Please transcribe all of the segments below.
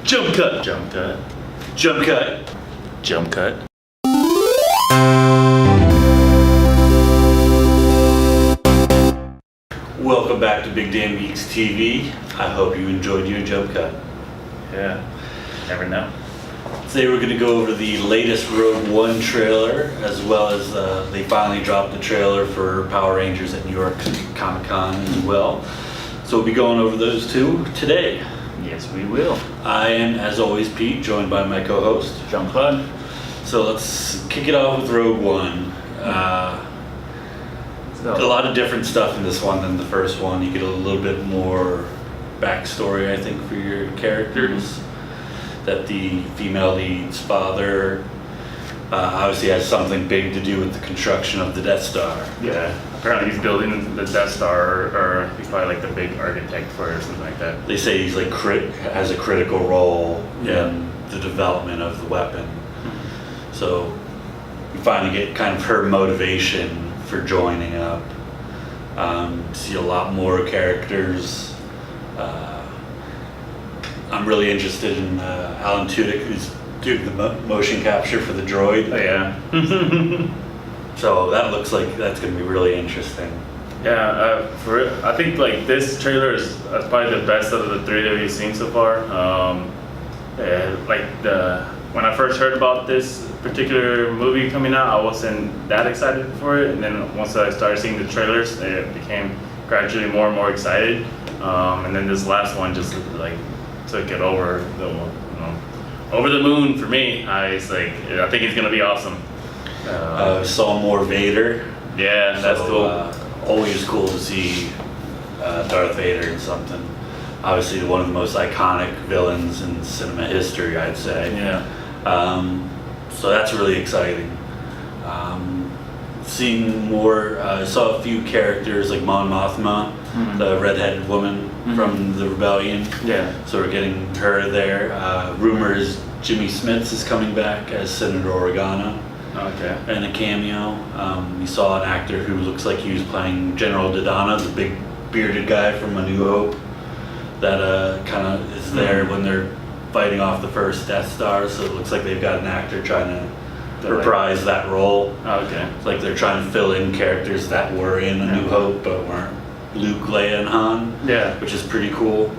Jump cut. Jump cut. Jump cut. Jump cut. Welcome back to Big Damn Geeks TV. I hope you enjoyed your jump cut. Yeah. Never know. Today we're going to go over the latest Rogue One trailer, as well as they finally dropped the trailer for Power Rangers at New York Comic Con as well. So we'll be going over those two today. Yes, we will. I am, as always, Pete, joined by my co-host, Jean-Claude. So let's kick it off with Rogue One. A lot of different stuff in this one than the first one. You get a little bit more backstory, I think, for your characters. That the female lead's father obviously has something big to do with the construction of the Death Star. Yeah. Apparently he's building the Death Star, or he's probably like the big architect for it or something like that. They say he's like has a critical role in the development of the weapon. So you finally get kind of her motivation for joining up. See a lot more characters. I'm really interested in Alan Tudyk, who's doing the motion capture for the droid. Oh yeah. So that looks like that's going to be really interesting. Yeah, I think like this trailer is probably the best out of the three that we've seen so far. When I first heard about this particular movie coming out, I wasn't that excited for it, and then once I started seeing the trailers, it became gradually more and more excited. And then this last one just like took it over the moon for me. I think it's gonna be awesome. Saw more Vader. Yeah, that's cool. Always cool to see Darth Vader in something. Obviously, one of the most iconic villains in cinema history, I'd say. Yeah. So that's really exciting. Seeing more, I saw a few characters like Mon Mothma, the redheaded woman from the Rebellion. Yeah. So we're getting her there. Rumor is Jimmy Smits is coming back as Senator Organa. Okay. And a cameo. You saw an actor who looks like he was playing General Dodonna, the big bearded guy from A New Hope, that kind of is there when they're fighting off the first Death Star. So it looks like they've got an actor trying to reprise that role. Okay. It's like they're trying to fill in characters that were in A New Hope but weren't Luke, Leia, and Han. Yeah. Which is pretty cool.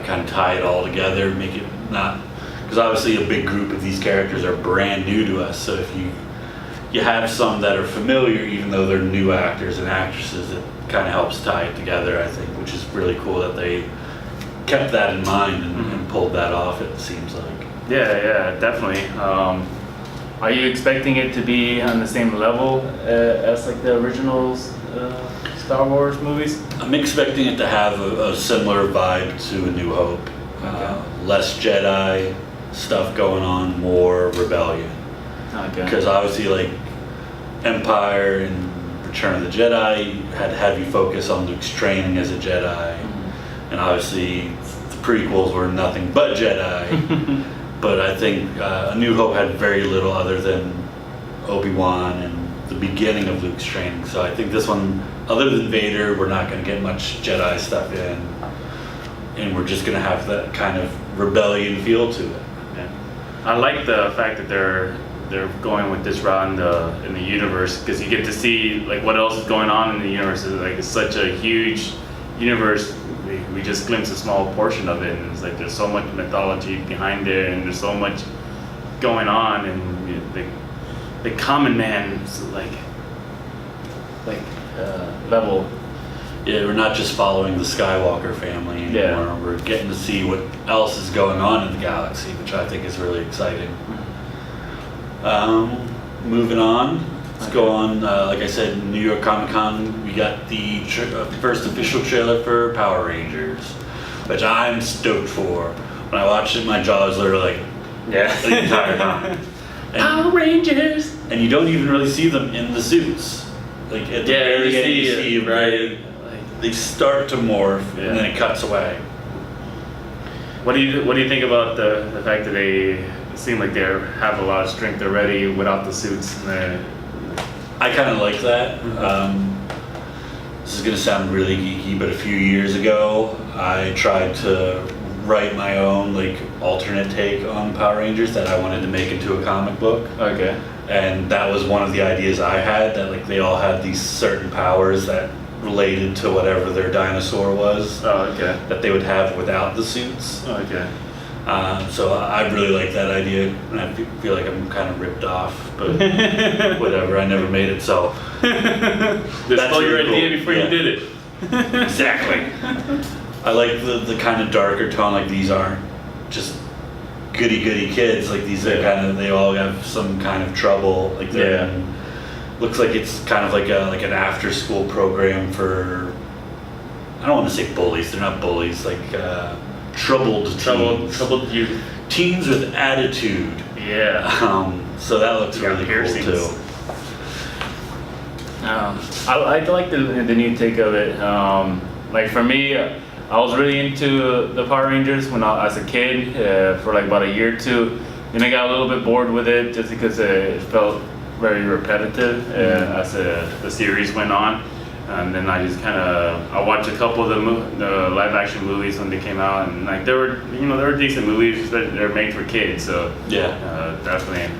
Kind of tie it all together, make it not, because obviously a big group of these characters are brand new to us. So if you have some that are familiar, even though they're new actors and actresses, it kind of helps tie it together, I think, which is really cool that they kept that in mind and pulled that off, it seems like. Yeah, definitely. Are you expecting it to be on the same level as like the originals Star Wars movies? I'm expecting it to have a similar vibe to A New Hope. Okay. Less Jedi stuff going on, more Rebellion. Okay. Because obviously, like, Empire and Return of the Jedi had heavy focus on Luke's training as a Jedi. And obviously, the prequels were nothing but Jedi. But I think A New Hope had very little other than Obi-Wan and the beginning of Luke's training. So I think this one, other than Vader, we're not going to get much Jedi stuff in. And we're just going to have that kind of rebellion feel to it. Yeah. I like the fact that they're going with this route in the universe, because you get to see like what else is going on in the universe. It's such a huge universe. We just glimpse a small portion of it, and it's like there's so much mythology behind it, and there's so much going on, and the common man's level. Yeah, we're not just following the Skywalker family anymore. Yeah. We're getting to see what else is going on in the galaxy, which I think is really exciting. Moving on, let's go on. Like I said, New York Comic Con, we got the first official trailer for Power Rangers, which I'm stoked for. When I watched it, my jaw was literally like, the entire time. Power Rangers! And you don't even really see them in the suits. Like at the very end, you see them, right? They start to morph, and then it cuts away. What do you think about the fact that they seem like they have a lot of strength already without the suits? I kind of like that. This is going to sound really geeky, but a few years ago, I tried to write my own like alternate take on Power Rangers that I wanted to make into a comic book. Okay. And that was one of the ideas I had, that like they all had these certain powers that related to whatever their dinosaur was. Oh, okay. That they would have without the suits. Okay. So I really like that idea, and I feel like I'm kind of ripped off, but whatever, I never made it, so. They stole your really idea cool. before Yeah. you did it. Exactly. I like the kind of darker tone, like these aren't just goody kids, like these are kind of, they all have some kind of trouble, like they're in, looks like it's kind of like an after school program for, I don't want to say bullies, they're not bullies, like troubled youth. Teens with attitude. Yeah. So that looks Yeah, really piercings. cool too. I like the new take of it. Like for me, I was really into the Power Rangers when as a kid for like about a year or two. Then I got a little bit bored with it just because it felt very repetitive as the series went on. And then I just I watched a couple of the live action movies when they came out, and like there were decent movies that they're made for kids. So definitely,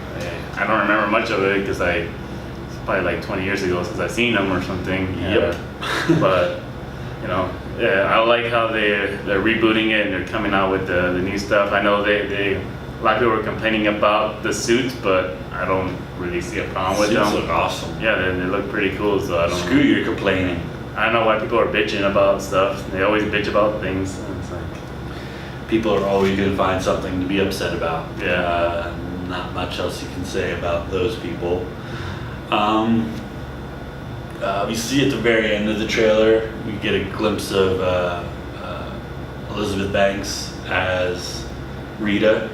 I don't remember much of it because it's probably like 20 years ago since I've seen them or something. Yep. But I like how they're rebooting it and they're coming out with the new stuff. I know they a lot of people were complaining about the suits, but I don't really see a problem with them. Suits look awesome. Yeah, they look pretty cool. So I don't. Screw your complaining. I don't know why people are bitching about stuff. They always bitch about things. And it's like, People are always going to find something to be upset about. Yeah. Not much else you can say about those people. We see at the very end of the trailer, we get a glimpse of Elizabeth Banks as Rita.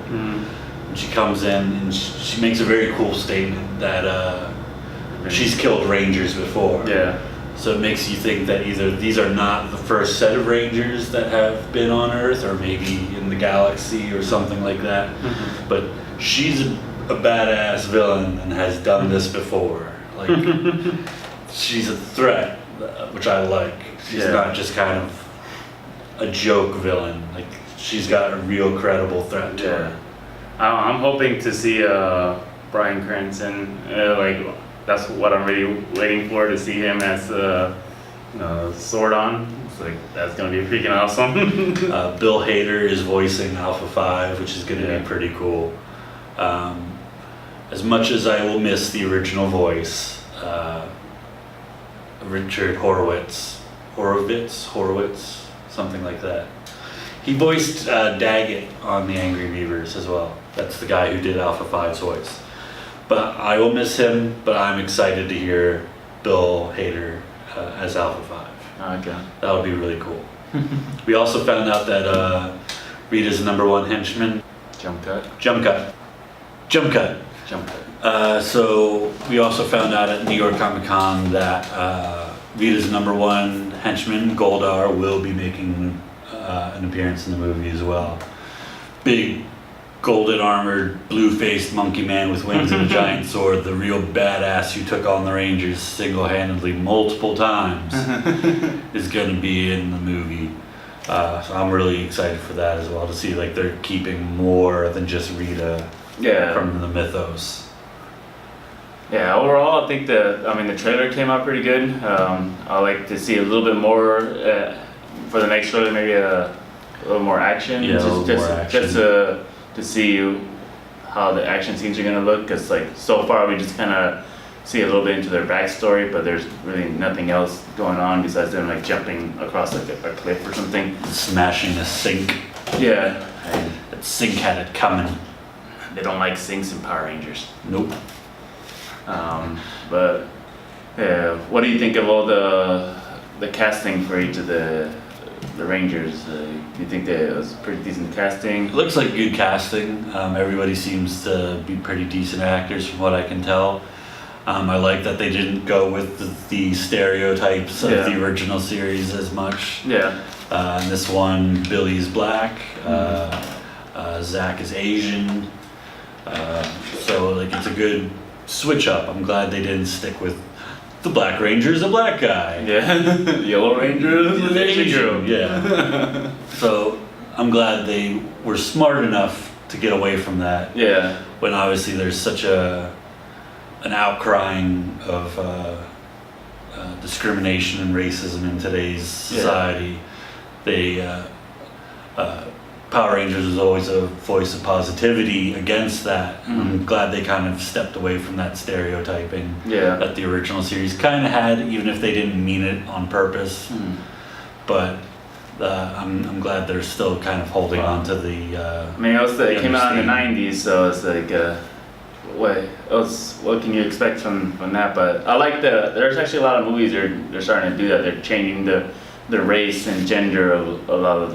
She comes in and she makes a very cool statement that she's killed Rangers before. yeah. So it makes you think that either these are not the first set of Rangers that have been on Earth, or maybe in the galaxy or something like that. But she's a badass villain and has done this before. Like, she's a threat, which I like. She's not just kind of a joke villain. Like, she's got a real credible threat to her. I'm hoping to see Bryan Cranston. That's what I'm really waiting for, to see him as Sordon. It's like, that's gonna be freaking awesome. Bill Hader is voicing Alpha 5, which is gonna be pretty cool. As much as I will miss the original voice, Richard Horowitz, something like that. He voiced Daggett on The Angry Beavers as well. That's the guy who did Alpha 5's voice. But I will miss him, but I'm excited to hear Bill Hader as Alpha 5. Okay. That would be really cool. We also found out that Rita's #1 henchman, Jump cut. So we also found out at New York Comic Con that Rita's #1 henchman, Goldar, will be making an appearance in the movie as well. Big, golden armored, blue-faced monkey man with wings and a giant sword, the real badass who took on the Rangers single-handedly multiple times, is going to be in the movie. So I'm really excited for that as well, to see like they're keeping more than just Rita from the mythos. Yeah, overall, I think the trailer came out pretty good. I like to see a little bit more for the next trailer, maybe a little more action. Yeah, just to see how the action scenes are gonna look. Cause like so far we just kind of see a little bit into their backstory, but there's really nothing else going on besides them like jumping across like a cliff or something. Smashing a sink. Yeah. That sink had it coming. They don't like sinks in Power Rangers. Nope. But what do you think of all the casting for each of the Rangers? Do you think that it was pretty decent casting? It looks like good casting. Everybody seems to be pretty decent actors from what I can tell. I like that they didn't go with the stereotypes of the original series as much. Yeah. In this one, Billy's black, Zach is Asian. So like it's a good switch up. I'm glad they didn't stick with the Black Ranger is a black guy. Yeah. The Yellow Ranger is an Asian girl. Yeah. So I'm glad they were smart enough to get away from that. Yeah. When obviously there's such an outcrying of discrimination and racism in today's society. Power Rangers is always a voice of positivity against that. I'm glad they kind of stepped away from that stereotyping that the original series kind of had, even if they didn't mean it on purpose. But I'm glad they're still kind of holding on to the. I mean, it came out in the '90s, so it's like, what can you expect from that? But I like there's actually a lot of movies they're starting to do that. They're changing the race and gender of a lot of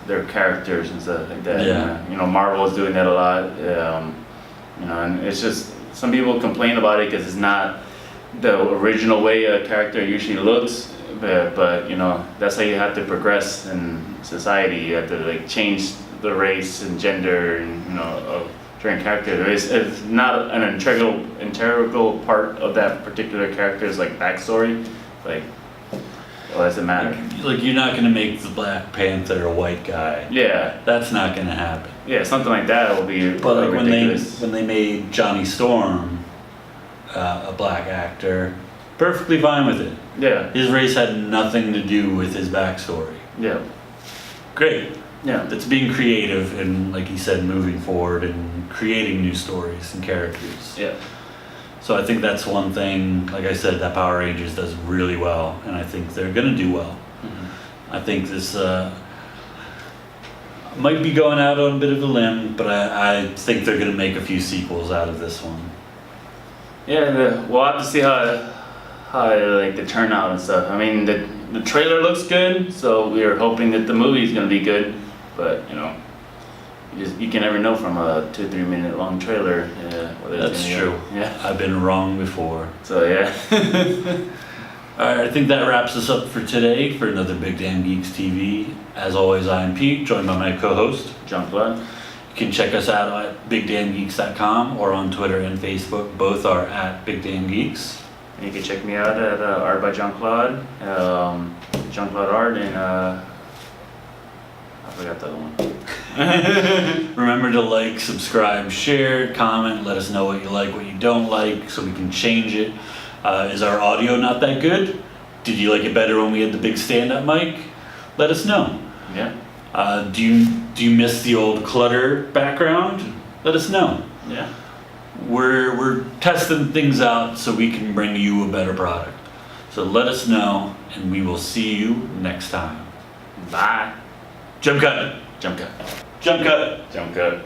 their characters and stuff like that. Yeah. You know, Marvel is doing that a lot. You know, and it's just some people complain about it because it's not the original way a character usually looks. But you know, that's how you have to progress in society. You have to like change the race and gender and of certain characters. It's not an integral part of that particular character's like backstory. Like, well, does it matter? Like you're not gonna make the Black Panther a white guy. Yeah. That's not gonna happen. Yeah, something like that will be. But like ridiculous. when they made Johnny Storm a black actor, perfectly fine with it. Yeah. His race had nothing to do with his backstory. Yeah. Great. Yeah. That's being creative and, like you said, moving forward and creating new stories and characters. Yeah. So I think that's one thing, like I said, that Power Rangers does really well, and I think they're gonna do well. I think this might be going out on a bit of a limb, but I think they're gonna make a few sequels out of this one. Yeah, we'll have to see how like the turnout and stuff. I mean, the trailer looks good, so we are hoping that the movie is gonna be good. But you can never know from a 2-3 minute long trailer. Whether it's That's gonna true. be, yeah. I've been wrong before. So yeah. All right, I think that wraps us up for today for another Big Damn Geeks TV. As always, I am Pete, joined by my co-host Jean-Claude. You can check us out at BigDamnGeeks.com or on Twitter and Facebook. Both are at Big Damn Geeks. And you can check me out at Art by Jean-Claude, Jean-Claude Art, and I forgot the other one. Remember to like, subscribe, share, comment, let us know what you like, what you don't like, so we can change it. Is our audio not that good? Did you like it better when we had the big stand-up mic? Let us know. Yeah. Do you miss the old clutter background? Let us know. Yeah. We're testing things out so we can bring you a better product. So let us know, and we will see you next time. Bye. Jump cut. Jump cut. Jump cut. Jump cut.